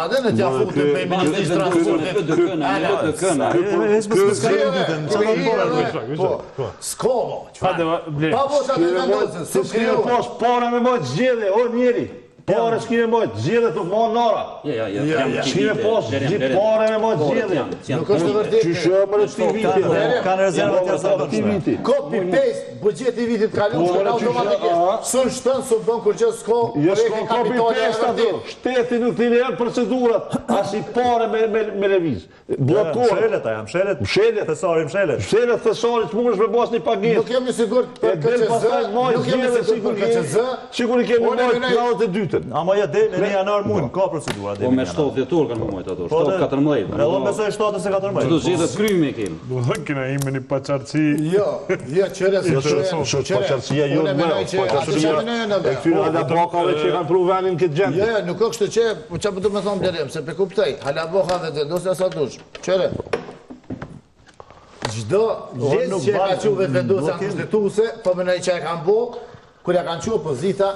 pa dhe në t'ja futën për Ministrisë Transportit. S'kovo. Pa votat e vendosën, së s'kime pas para me bajt zgjedhje, o njeri. Pare s'kime bajt zgjedhje të ma nara. S'kime pas pare me bajt zgjedhje. Nuk është të vërtet. Që shëmë në të viti. Kanë rezervat të viti. Copy-paste, bugjeti vitit kalu, shkën automatikisht. Sën shtën, së bënë kur që s'ko, projekte kapitale e vërtet. Shteti nuk t'i leher procedurat, as i pare me reviz. Blokuar. Mshelet. Mshelet thesarit s'mundesh me bas një pagesë. Nuk jemi sigur për KQZ. Nuk jemi sigur për KQZ. Sigur i kemi bajt 92. Ama ja del në janar mujnë, ka procedura. Po me 7 vjetor kanë mujt ato, 7-14. Edhe besoj 7-14. Do zgjedhë krymi kemi. Do thënë kena ime një pacarëci. Jo, qëre se pacarëcia jo në e këtyre edhe blokave që kanë pru venin këtë gjendë. Jo, nuk është që, që përdu me thonë blerim, se pe kuptoj, hala blokave të vendosë e sa dush. Qëre, gjdo gjithë që e ka që vetë vendosë anë konstituse, po mënoj që e kanë bo, kër e kanë që opozita,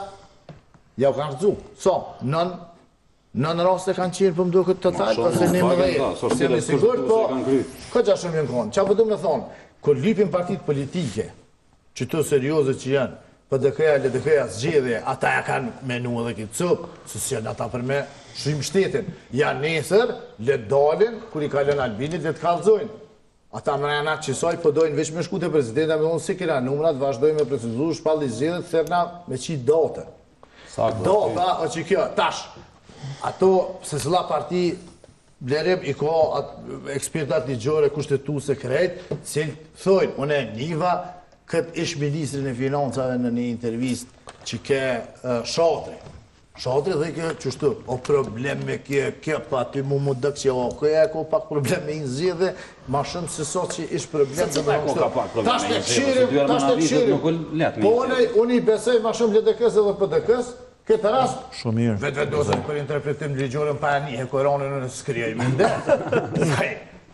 ja u kanë rëzu. So, nën raste kanë qenë për mdo këtë total, ose një më dhejë. Se në sigur, po, këtë që shumë jënë konë. Qa përdu me thonë, kër lipin partit politike, që të serioze që janë, për dëkëja, ledëkëja, zgjedhje, ata ja kanë menu edhe këtë cëpë, së si janë ata për me shrim shtetin. Janë nesër, le dalin, kër i kalën Albinit, le të kalzojnë. Ata më rejana qësoj, po dojnë veç me shkute prezidenta, me thonë si kira numrat, vazhdojnë me precizu, shpalli zgjedhje, të thërna me qi datën. Data, o që kjo, tash, ato, se s'la parti, blerim, i ko ekspertat ligjore, kushtetu se krejt, cilë thojnë, une Niva, këtë ish ministrin e financave në një intervist që ke Shatri. Shatri dhe ke qështu, o problem me kjo, pa ty mu dëkë që o këja, ko pak problem me inzidhe, ma shumë se sot që ish problem se me kështu. Tash të qyrim, po unë i besoj ma shumë LDK-s edhe PDK-s, këtë rast, vetë vendosën për interpretim ligjorën pa një Hekoronën në skrioj me ndë.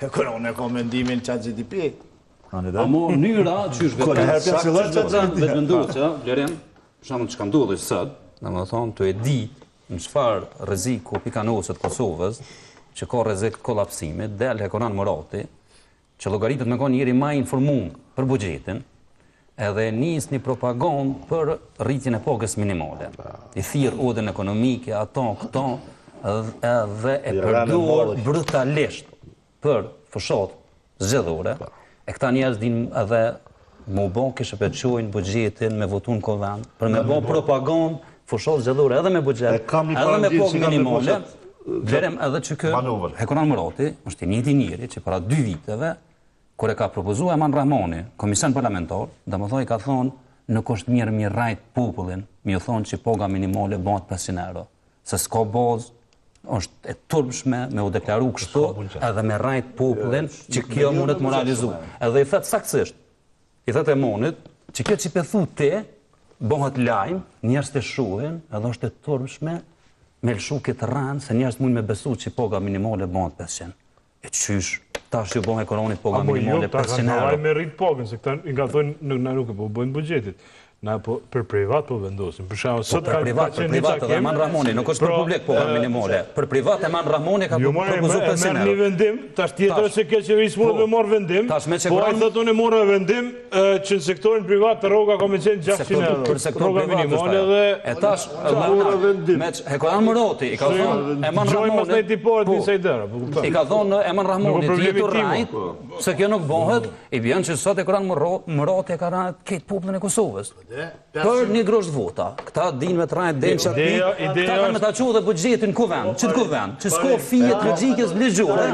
Hekoronën e ka mendimin qatë GDP. Amo njëra që është vetë vendosë, Blerim, shamë që ka ndodhë është sëtë, në më thonë të e di në qëfar reziku pikanosët Kosovës, që ka rezik kolapsimit, del Hekoran Murati, që logaritët me ka njeri ma informum për bugjetin, edhe njës një propagandë për rritjen e pagës minimale. I thirë odën ekonomike, ato, këto, edhe e përdur brutalisht për fëshat zgjedhore, e këta njerëz din edhe më bon kështë përqojnë bugjetin me votun kovend, për me bon propagandë fëshat zgjedhore, edhe me bugjet, edhe me pagë minimale, verem edhe që kë Hekoran Murati, është i njëri që para 2 viteve, kër e ka propozu Eman Rahmoni, komision parlamentar, dhe më thoi ka thonë, nuk është mirë rajt popullin, mi ju thonë që poga minimale bëhat 500 euro. Se s'ka bazë, është e turbshme me u deklaru kështu, edhe me rajt popullin, që kjo mundet moralizu. Edhe i thetë saksisht, i thetë Emonit, që kjo që pethu te, bëhat lajmë, njerës të shuhin, edhe është e turbshme, me lëshu këtë ranë, se njerës mund me besu që poga minimale bëhat 500. E qysh, ta është ju bëhe ekonomit poga minimale 500 euro. Ta kanë maraj me rritë pogën, se këta nga thonë në nuk e po bëjnë bugjetit. Na për privat po vendosim. Për shkak sot për privat edhe Eman Rahmoni, nuk është për publik poga minimale. Për privat Eman Rahmoni ka propozuar 500 euro. Merr një vendim, tash tjetër se kjo qeverisë mund të marr vendim. Po ai thotë unë morra vendim që në sektorin privat rroga ka më qenë 600 euro. Për sektorin minimale dhe e tash morra vendim. Me Hekoran Murati i ka thonë Eman Rahmoni. I ka thonë Eman Rahmoni tjetër rajt, se kjo nuk bëhet, i bën që sot Hekoran Murati ka rënë këtë popullin e Kosovës. Për një grosht vota, këta din me të rajt dhe në qapi, këta kanë me ta që dhe bugjetin kuvend, që të kuvend, që s'ko fijet logjikës ligjore,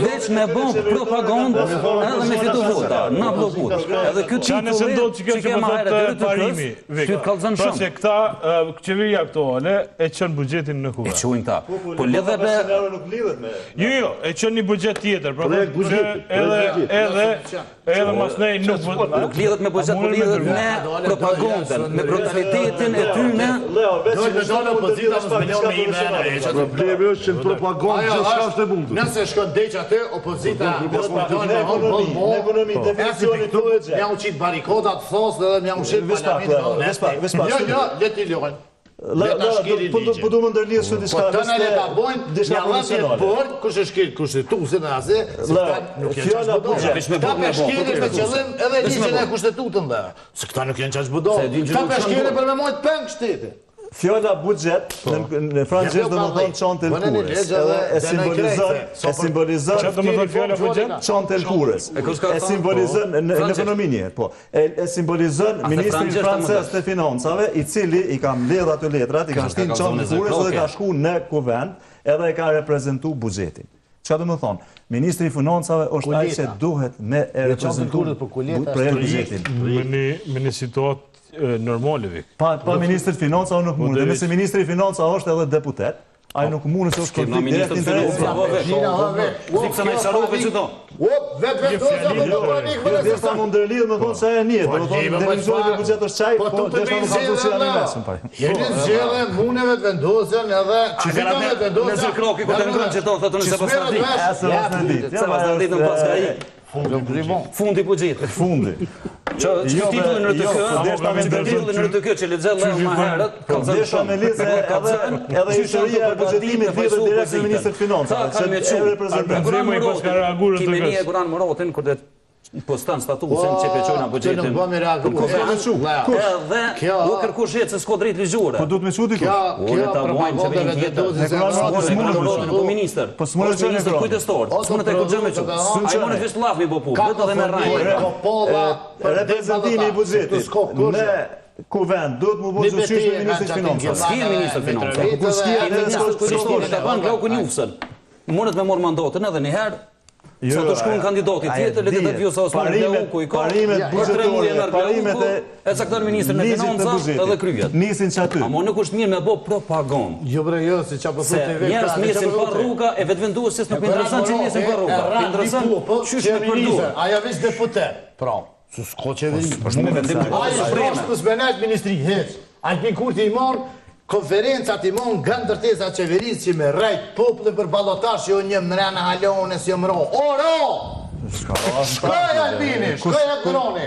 veç me bon propagandë edhe me fitu vota, na blokut. Edhe këtë titulli që ke ma herë dhe të kës, që të kalëzën shumë. Pase këta qeveria aktuale e qënë bugjetin në kuvend. E qënë ta. Po lidhe be... Jo, e qënë një bugjet tjetër, edhe mas nej nuk lidhet me bugjet, po lidhet me propagandën, me brutalitetin e tyne. Problemi është që në propagandë që s'ka është e mundur. Nëse shkon deq atë, opozita mja u qitë barikodat, thos dhe mja u qitë parlament. Jo, leti lojnë. Po du më ndërlidhë shumë diçka Po të në le ta bojnë, diçka një vëndje profesionale. bërë, kush është shkirë kushtetuse në ase, se këta nuk jenë qash budojnë. Këta për shkiri me qëllim edhe ligjën e kushtetutën dhe, se këta nuk jenë qash budojnë. Këta për shkiri për me mojtë pëngë shteti. Fjala buxhet në francez do të thonë çantë e kurës. E simbolizon Çfarë do të thonë fjala buxhet? çantë e kurës. E simbolizon në ekonominë, po. E simbolizon ministri francez të financave, i cili i ka mbledh ato letrat, i ka shtin çantën e kurës dhe ka shku në kuvend, edhe e ka reprezentu buxhetin. Çfarë do të thonë? Ministri i financave është ai që duhet me e reprezentu për buxhetin. Me një situatë normale, Vik. Pa ministri i financave nuk mund. Dhe nëse ministri i financave është edhe deputet, ai nuk mund se është konflikt direkt interes. Ziksa me Sarove që do. Dhe sa më ndërlidhë më thonë se e një, do të thonë derivizori të buxhet është çaj, po dhe sa më ka social investment pari. Jeni zgjedhje muneve të vendosën edhe çifitave të vendosën. Në Zykroki ku të ngrënë që thonë në Sebastadi. Sebastadi në paskaj. Fundi buxhetit. Fundi. Titullin në RTK që lexoj më herët, Desha me lezë edhe historia e buxhetimit vjetër direkt në ministër financave, që e reprezenton. Kimeni e Guran Murotin kur postan statusin që peqojnë buxhetin. Nuk bëmi reaguar. Edhe u kërkush jetë se s'ka drejt ligjore. Po duhet me çuti ku? Ore ta vojmë që vjen tjetër. Po ministër. Po s'mund të ministër kujtestor. S'mund të kujtoj me çu. Ai mund të vesh llafmi po pu. Vetë edhe me rraj. Reprezentimi i buxhetit në kuvend duhet më bëjë zgjidhje me ministrin e financave. S'ka ministër financave. Po s'ka ta ban Glauku Njufsën. Mundet me marr mandatën edhe një herë. Sa të shkruan kandidati tjetër, le të vijë sa Osman Glauku i ka. Parimet buxhetore, parimet e cakton ministrin e financave edhe kryet. Nisin çaty. Amo nuk është mirë me bë propagandë. Jo bre jo, se çfarë po thotë vetë. Njerëz nisin pa rruga e vetvenduesit nuk intereson që nisin pa rruga. Intereson çysh me përdor. Aja veç deputet. Pra, s'ka qeveri. Ai është për zbenat ministri hiç. Albin Kurti i marr konferencat i mon nga ndërtesa qeverisë që me rejt popullin për ballotash jo një mrena halone si mro. Oro! Shkoj Albini, shkoj Akëroni.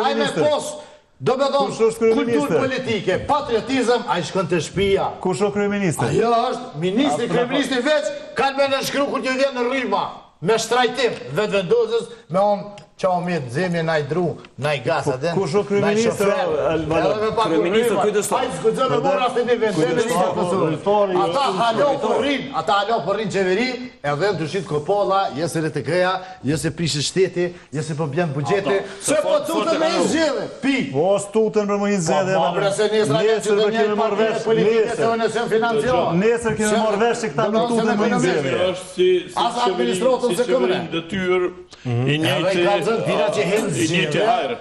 Ai me pos, do me thonë kulturë politike, patriotizëm, ai shkon të shtëpia. Kush është kryeministri? Ajo është ministri, kryeministri veç, kanë me nënshkru kur t'ju vjen në rryma. Me shtrajtim, vetë vendosës, me onë qa o mirë, zemje na i dru, na i gas atë. Kush o kryeministër? Kryeministër kujtëstor. Hajtë s'kudzë me borë asë një vendeme. Ata halo për rinë qeveri, edhe të shqitë këpolla, jesë RTK-ja, jesë prishë shteti, jesë për bjenë bugjeti, se po tutën me i zgjede, pi. Po, s'tutën për më i zgjede. Po, bre se nesër ajo që të një partije politike se unë e sen financion. Nesër kemi marrë vesh që këta nuk tutën më i zgjede. Asa administratën se këmëre. I njëjtë hajrë.